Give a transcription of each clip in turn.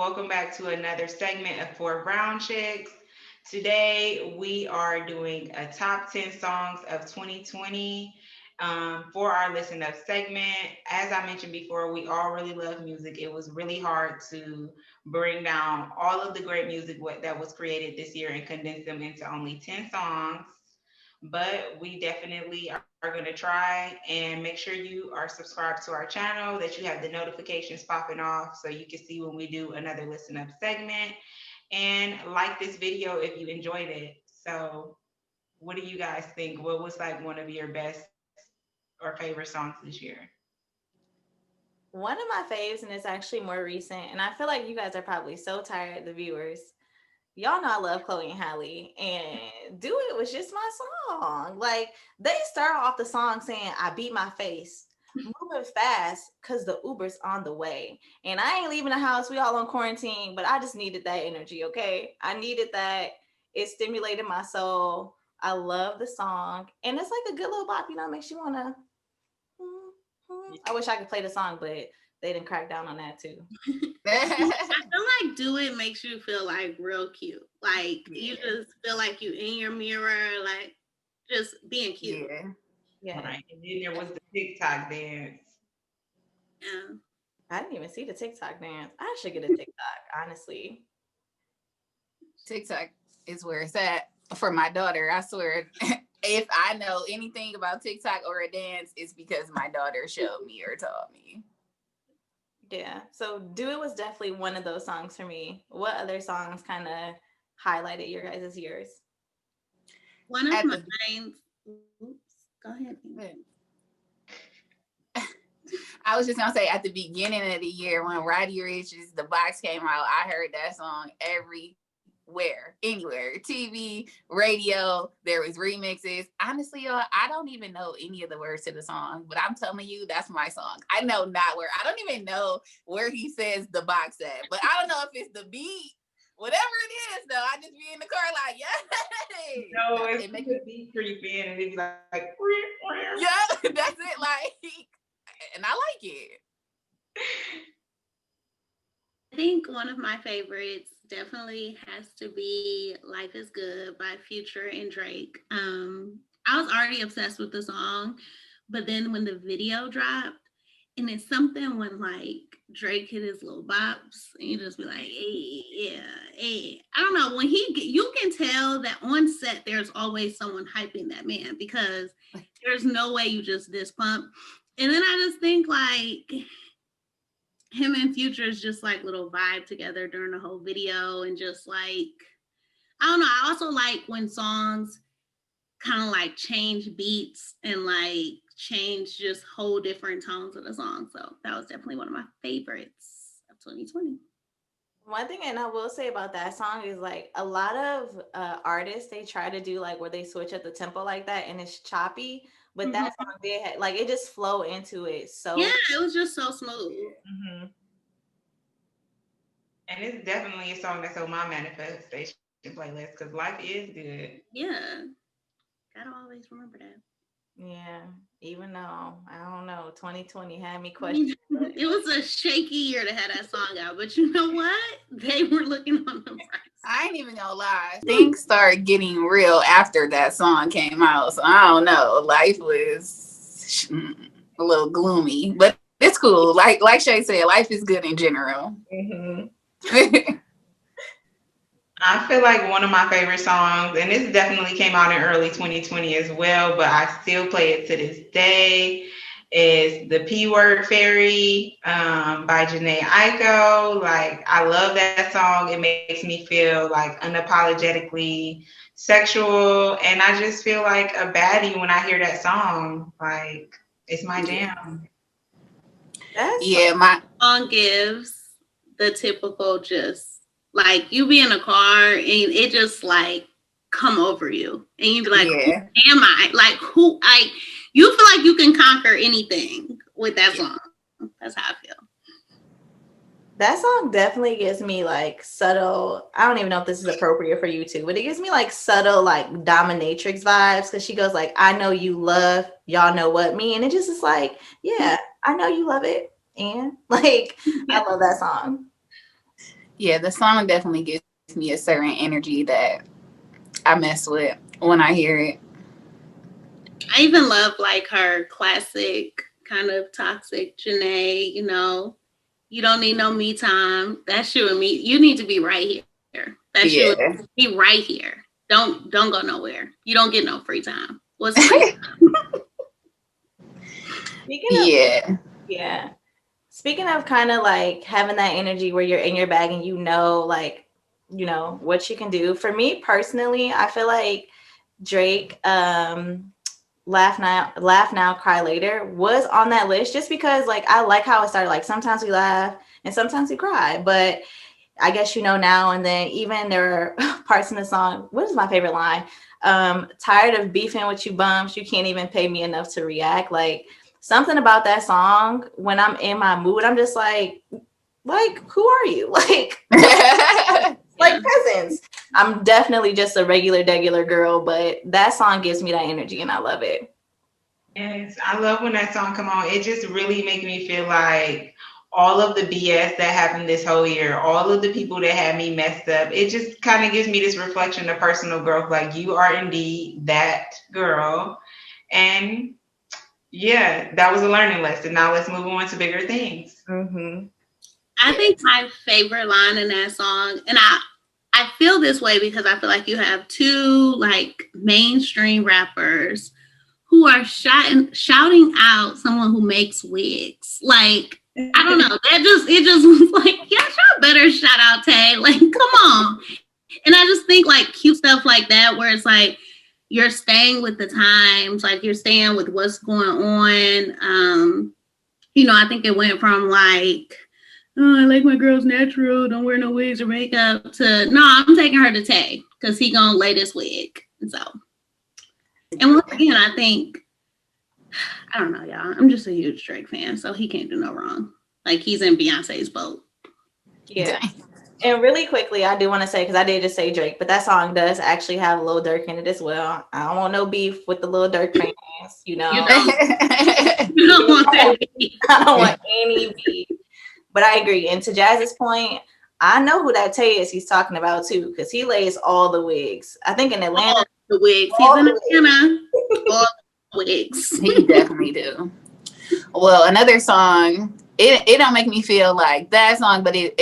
Welcome back to another segment of Four Brown Chicks. Today, we are doing a top 10 songs of 2020 for our Listen Up segment. As I mentioned before, we all really love music. It was really hard to bring down all of the great music that was created this year and condense them into only 10 songs. But we definitely are going to try and make sure you are subscribed to our channel, that you have the notifications popping off so you can see when we do another Listen Up segment. And like this video if you enjoyed it. So, what do you guys think? What was like one of your best or favorite songs this year? One of my faves, and it's actually more recent, and I feel like you guys are probably so tired, the viewers. Y'all know I love Chloe and Halle, and Do It was just my song. Like, they start off the song saying, I beat my face, moving fast because the Uber's on the way. And I ain't leaving the house. We all on quarantine, but I just needed that energy, okay? I needed that. It stimulated my soul. I love the song. And it's like a good little bop, makes you want to. I wish I could play the song, but they didn't crack down on that too. I feel like Do It makes you feel like real cute. Like you just feel like you in your mirror, like just being cute. Yeah. Right. And then there was the TikTok dance. Yeah. I didn't even see the TikTok dance. I should get a TikTok, honestly. TikTok is where it's at for my daughter. I swear. If I know anything about TikTok or a dance, it's because my daughter showed me or taught me. Yeah. So Do It was definitely one of those songs for me. What other songs kind of highlighted your guys' years? One of mine. Oops. Go ahead. I was just gonna say, at the beginning of the year when Roddy Rich's The Box came out, I heard that song everywhere, anywhere, TV, radio. There was remixes. Honestly, y'all, I don't even know any of the words to the song, but I'm telling you, that's my song. I know not where. I don't even know where he says the box at, but I don't know if it's the beat, whatever it is. Though I just be in the car like, yay. No, it makes the beat creep in, and it'd be like, yeah, that's it. Like, and I like it. I think one of my favorites definitely has to be Life is Good by Future and Drake. I was already obsessed with the song, but then when the video dropped, and it's something when like Drake hit his little bops, and you just be like, hey, yeah, hey. I don't know, when you can tell that on set there's always someone hyping that man, because there's no way you just this pump. And then I just think like him and Future's just like little vibe together during the whole video, and just like, I don't know. I also like when songs kind of like change beats and like change just whole different tones of the song. So that was definitely one of my favorites of 2020. One thing, and I will say about that song, is like a lot of artists, they try to do like where they switch up the tempo like that and it's choppy, but that song, they had like it just flow into it. So yeah, it was just so smooth. Mm-hmm. And it's definitely a song that's on my manifestation playlist because life is good. Yeah, gotta always remember that. Yeah, even though I don't know, 2020 had me questioning. It was a shaky year to have that song out, but you know what? They were looking on the price. I ain't even gonna lie. Things started getting real after that song came out, so I don't know. Life was a little gloomy, but it's cool. Like Shay said, life is good in general. Mm-hmm. I feel like one of my favorite songs, and this definitely came out in early 2020 as well, but I still play it to this day, is the P Word Fairy by Janae Aiko. Like, I love that song. It makes me feel like unapologetically sexual, and I just feel like a baddie when I hear that song. Like, it's my jam. My song gives the typical just like you be in a car and it just like come over you and you be like, who am I? Like who you feel like you can conquer anything with that song. That's how I feel. That song definitely gives me like subtle, I don't even know if this is appropriate for you too, but it gives me like subtle like dominatrix vibes, because she goes like, I know you love, y'all know what me, and it just is like, yeah, I know you love it, and like I love that song. Yeah, the song definitely gives me a certain energy that I mess with when I hear it. I even love like her classic kind of toxic Janae, you know, you don't need no me time. That's you and me. You need to be right here. That's you. Yeah. Be right here. Don't go nowhere. You don't get no free time. What's free? Speaking of, Yeah. yeah. Speaking of kind of like having that energy where you're in your bag and like, what you can do. For me personally, I feel like Drake, Laugh Now, Cry Later was on that list just because like I like how it started. Like sometimes we laugh and sometimes we cry, but I guess now and then. Even there are parts in the song. What is my favorite line? Tired of beefing with you bums. You can't even pay me enough to react. Like something about that song when I'm in my mood, I'm just like who are you? Like peasants. I'm definitely just a regular girl, but that song gives me that energy and I love it. Yes, I love when that song come on. It just really makes me feel like all of the BS that happened this whole year, all of the people that had me messed up, it just kind of gives me this reflection of personal growth. Like you are indeed that girl. And yeah, that was a learning lesson. Now let's move on to bigger things. Mm-hmm. I think my favorite line in that song, and I feel this way because I feel like you have two like mainstream rappers who are shouting out someone who makes wigs. Like, I don't know. It just was like, yeah, y'all better shout out Tay. Like, come on. And I just think like cute stuff like that where it's like you're staying with the times, like you're staying with what's going on. I think it went from like, oh, I like my girls natural, don't wear no wigs or makeup, to no, I'm taking her to Tay because he gonna lay this wig. So, and once again, I think, I don't know, y'all. I'm just a huge Drake fan, so he can't do no wrong. Like he's in Beyonce's boat. Yeah. And really quickly, I do want to say, because I did just say Drake, but that song does actually have Lil Durk in it as well. I don't want no beef with the Lil Durk fans, You don't want that beef. I don't want any beef. But I agree. And to Jazz's point, I know who that Tay is he's talking about too, because he lays all the wigs. I think in Atlanta. All the wigs. He's in Atlanta. All the wigs. He definitely do. Well, another song, it don't make me feel like that song, but it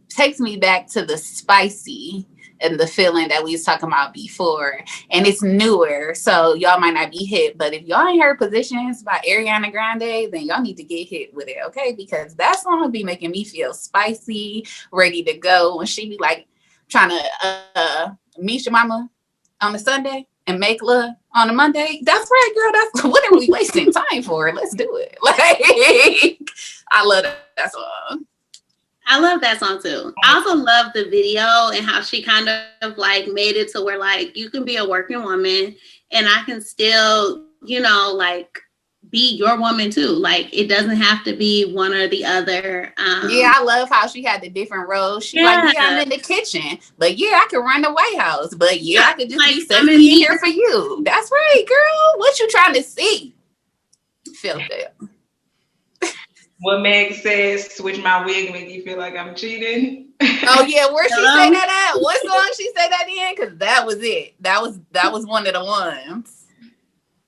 takes me back to the spicy and the feeling that we was talking about before. And it's newer, so y'all might not be hit. But if y'all ain't heard Positions by Ariana Grande, then y'all need to get hit with it, okay? Because that song be making me feel spicy, ready to go. When she be like trying to meet your mama on a Sunday and make love on a Monday. That's right, girl. That's what are we wasting time for? Let's do it. Like, I love that song. I love that song too. I also love the video and how she kind of like made it to where like you can be a working woman and I can still, like be your woman too. Like it doesn't have to be one or the other. Yeah, I love how she had the different roles. She like, yeah, I'm in the kitchen, but yeah, I can run the White House, but yeah, I could just be sexy here for you. That's right, girl. What you trying to see? Feel that. What Meg says, switch my wig, make you feel like I'm cheating. Oh yeah, where she say that at? What song she say that in? Because that was it. That was one of the ones.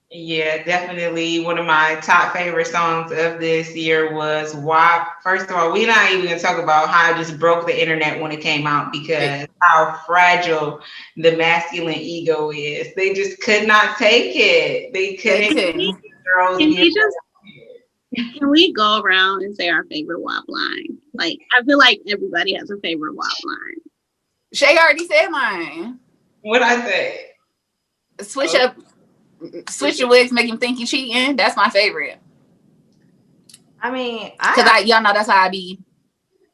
Yeah, definitely one of my top favorite songs of this year was WAP. First of all, we're not even going to talk about how it just broke the internet when it came out because how fragile the masculine ego is. They just could not take it. They couldn't. Girls Can we go around and say our favorite WAP line? Like, I feel like everybody has a favorite WAP line. Shay already said mine. What'd I say? Switch your wigs, make him think you cheating. That's my favorite. I mean, because y'all know that's how I be.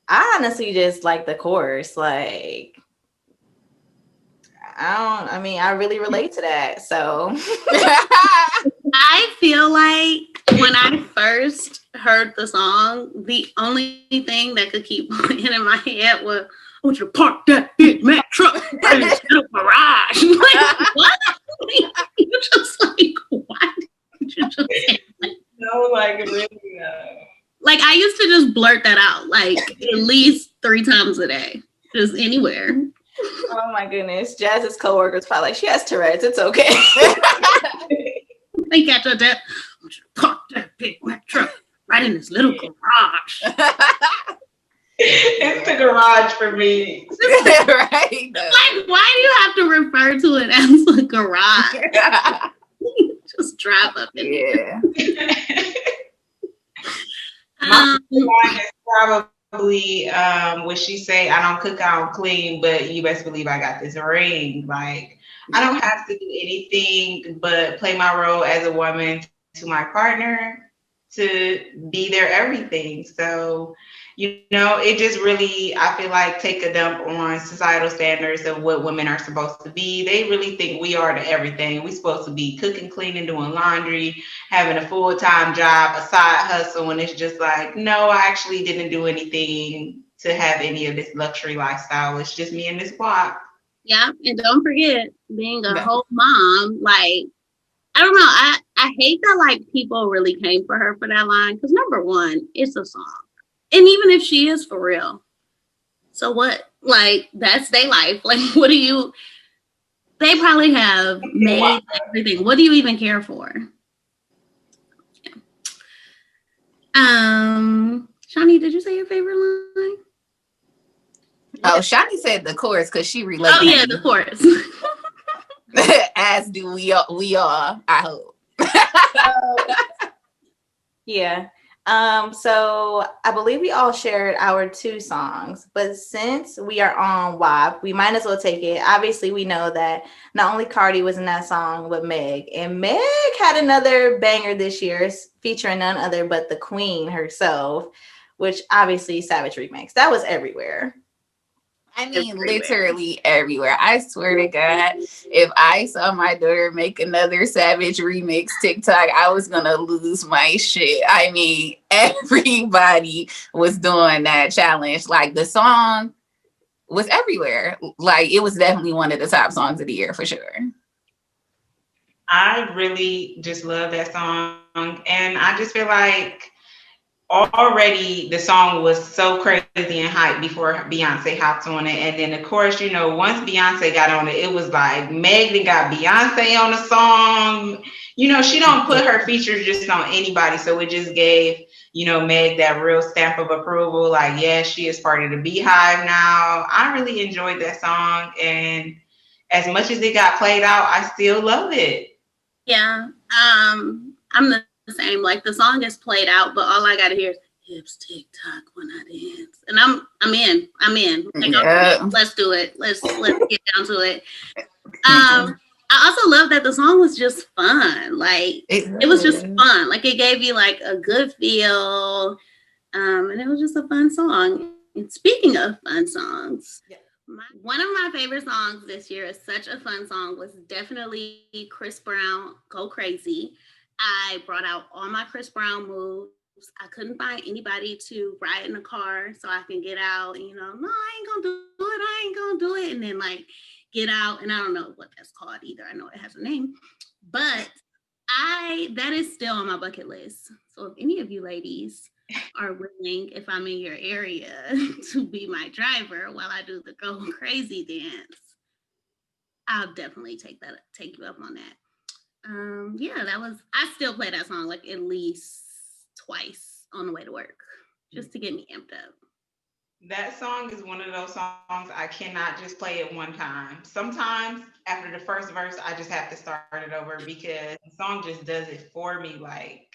I honestly just like the chorus. Like, I really relate to that. So I feel like when I first heard the song, the only thing that could keep playing in my head was, I want you to park that big Mack truck in the garage. Like, what? You're just like, why did you just say that? No, like, really, Like, I used to just blurt that out, like, at least 3 times a day. just anywhere. Oh my goodness. Jazz's coworkers probably like, she has Tourette's. It's okay. They got your dad. Park that big wet truck right in this little garage. It's the garage for me. Right. Like, why do you have to refer to it as a garage? Just drive up in Yeah. My line is probably when she say, I don't cook, I don't clean, but you best believe I got this ring. Like, I don't have to do anything but play my role as a woman to my partner to be their everything. So, it just really, I feel like, take a dump on societal standards of what women are supposed to be. They really think we are the everything. We're supposed to be cooking, cleaning, doing laundry, having a full-time job, a side hustle, and it's just like, no, I actually didn't do anything to have any of this luxury lifestyle. It's just me and this block. Yeah, and don't forget being a whole mom. Like, I don't know. I hate that like people really came for her for that line because number one, it's a song, and even if she is for real, so what? Like, that's their life. Like, what do you? They probably have made everything. What do you even care for? Yeah. Shawnee, did you say your favorite line? Oh, Shani said the chorus because she related. Oh yeah, the chorus. As do we all, I hope. Yeah. So I believe we all shared our 2 songs, but since we are on WAP, we might as well take it. Obviously, we know that not only Cardi was in that song, but Meg. And Meg had another banger this year featuring none other but the queen herself, which obviously Savage Remix. That was everywhere. I mean, literally everywhere. I swear to God, if I saw my daughter make another Savage Remix TikTok, I was gonna lose my shit. I mean, everybody was doing that challenge. Like, the song was everywhere. Like, it was definitely one of the top songs of the year for sure. I really just love that song. And I just feel like already the song was so crazy and hype before Beyonce hopped on it. And then, of course, once Beyonce got on it, it was like Meg got Beyonce on the song. She don't put her features just on anybody. So it just gave, Meg that real stamp of approval. Like, yes, she is part of the Beehive now. I really enjoyed that song. And as much as it got played out, I still love it. Yeah. I'm the same. Like, the song is played out, but all I gotta hear is hips tick tock when I dance, and I'm in. Like, yeah. Okay, let's do it. Let's get down to it. I also love that the song was just fun. Like, it was just fun. Like, it gave you like a good feel, and it was just a fun song. And speaking of fun songs, yeah. One of my favorite songs this year is such a fun song was definitely Chris Brown, Go Crazy. I brought out all my Chris Brown moves. I couldn't find anybody to ride in the car so I can get out and, no, I ain't gonna do it. And then like get out. And I don't know what that's called either. I know it has a name, but that is still on my bucket list. So if any of you ladies are willing, if I'm in your area, to be my driver while I do the Go Crazy dance, I'll definitely take you up on that. I still play that song like at least twice on the way to work just to get me amped up. That song is one of those songs I cannot just play it one time. Sometimes after the first verse, I just have to start it over because the song just does it for me. Like,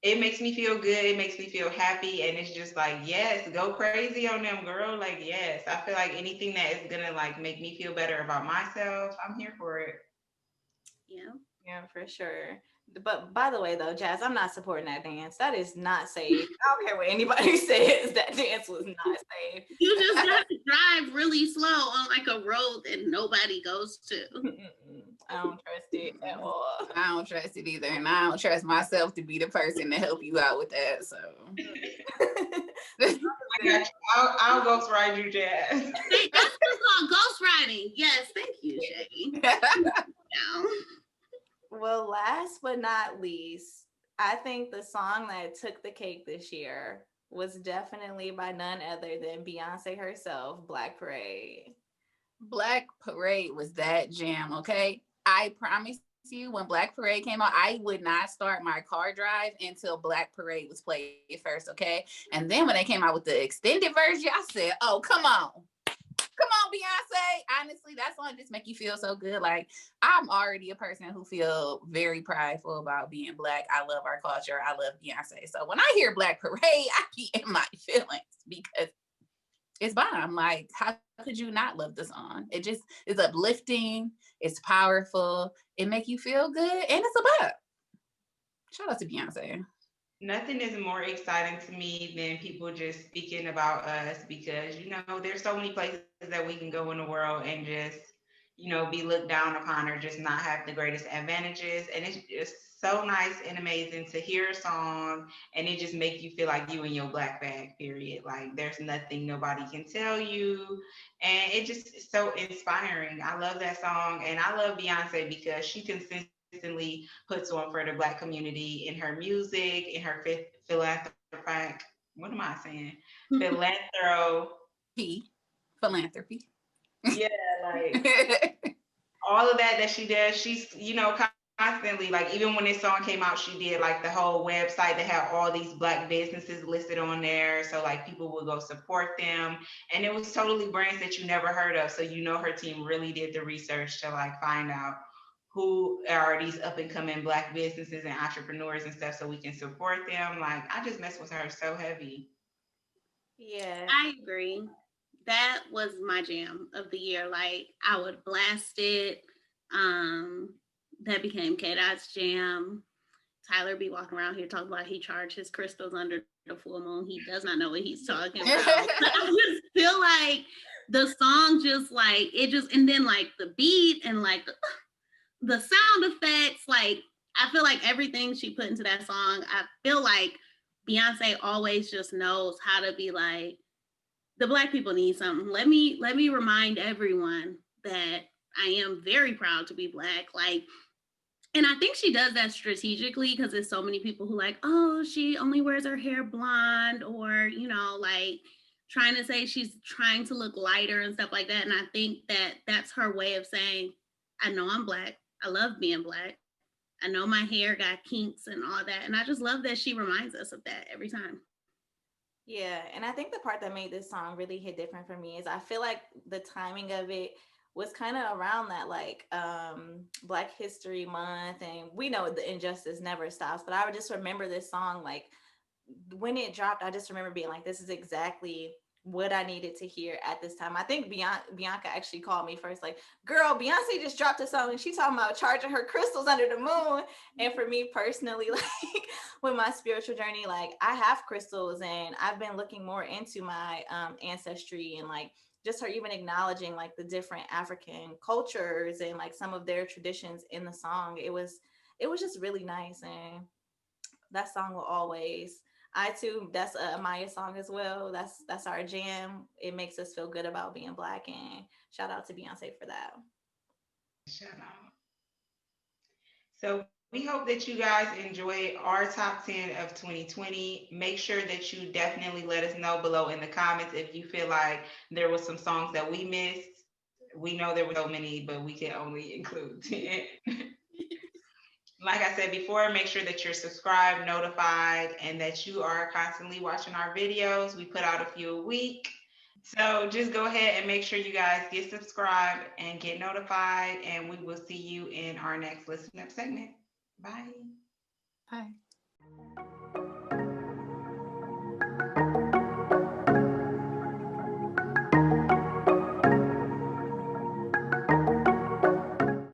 it makes me feel good. It makes me feel happy. And it's just like, yes, go crazy on them, girl. Like, yes, I feel like anything that is going to like make me feel better about myself, I'm here for it. Yeah, for sure. But by the way, though, Jazz, I'm not supporting that dance. That is not safe. I don't care what anybody says. That dance was not safe. You just got to drive really slow on like a road that nobody goes to. I don't trust it at all. I don't trust it either. And I don't trust myself to be the person to help you out with that. So I got you. I'll ghost ride you, Jazz. That's called ghost riding. Yes, thank you, Shay. Well, last but not least, I think the song that took the cake this year was definitely by none other than Beyonce herself, Black Parade. Black Parade was that jam, okay? I promise you, when Black Parade came out, I would not start my car drive until Black Parade was played first, okay? And then when they came out with the extended version, I said, oh, come on. Come on, Beyonce. Honestly, that song just make you feel so good. Like, I'm already a person who feel very prideful about being Black. I love our culture. I love Beyonce. So when I hear Black Parade, I be in my feelings because it's bomb. Like, how could you not love the song? It just is uplifting. It's powerful. It make you feel good, and it's a bop. Shout out to Beyonce. Nothing is more exciting to me than people just speaking about us because, there's so many places that we can go in the world and just, be looked down upon or just not have the greatest advantages. And it's just so nice and amazing to hear a song and it just make you feel like you in your black bag, period. Like there's nothing nobody can tell you. And it just is so inspiring. I love that song. And I love Beyonce because she consistently puts on for the black community in her music, in her philanthropic, what am I saying? Philanthro. Philanthropy. Yeah, like all of that she does. She's, constantly, like even when this song came out, she did like the whole website that had all these black businesses listed on there. So like people would go support them. And it was totally brands that you never heard of. So her team really did the research to like find out who are these up and coming black businesses and entrepreneurs and stuff so we can support them. Like I just mess with her so heavy. Yeah. I agree. That was my jam of the year. Like I would blast it. That became K-Dot's jam. Tyler be walking around here talking about he charged his crystals under the full moon. He does not know what he's talking about. I just feel like the song just like it just, and then like the beat and like the sound effects, like I feel like everything she put into that song, I feel like Beyonce always just knows how to be like, the black people need something. Let me remind everyone that I am very proud to be black. Like, and I think she does that strategically because there's so many people who like, oh, she only wears her hair blonde or, like trying to say she's trying to look lighter and stuff like that. And I think that that's her way of saying, I know I'm black. I love being black. I know my hair got kinks and all that. And I just love that she reminds us of that every time. Yeah, and I think the part that made this song really hit different for me is I feel like the timing of it was kind of around that like Black History Month, and we know the injustice never stops, but I would just remember this song like when it dropped, I just remember being like, this is exactly what I needed to hear at this time. I think Bianca actually called me first, like, girl, Beyonce just dropped a song and she's talking about charging her crystals under the moon. And for me personally, like with my spiritual journey, like I have crystals and I've been looking more into my ancestry and like just her even acknowledging like the different African cultures and like some of their traditions in the song. It was just really nice. And that song will always, I too, that's a Maya song as well. That's our jam. It makes us feel good about being black, and shout out to Beyonce for that. Shout out. So we hope that you guys enjoy our top 10 of 2020. Make sure that you definitely let us know below in the comments if you feel like there was some songs that we missed. We know there were so many, but we can only include 10. Like I said before, make sure that you're subscribed, notified, and that you are constantly watching our videos. We put out a few a week. So just go ahead and make sure you guys get subscribed and get notified, and we will see you in our next Listen Up segment. Bye. Bye.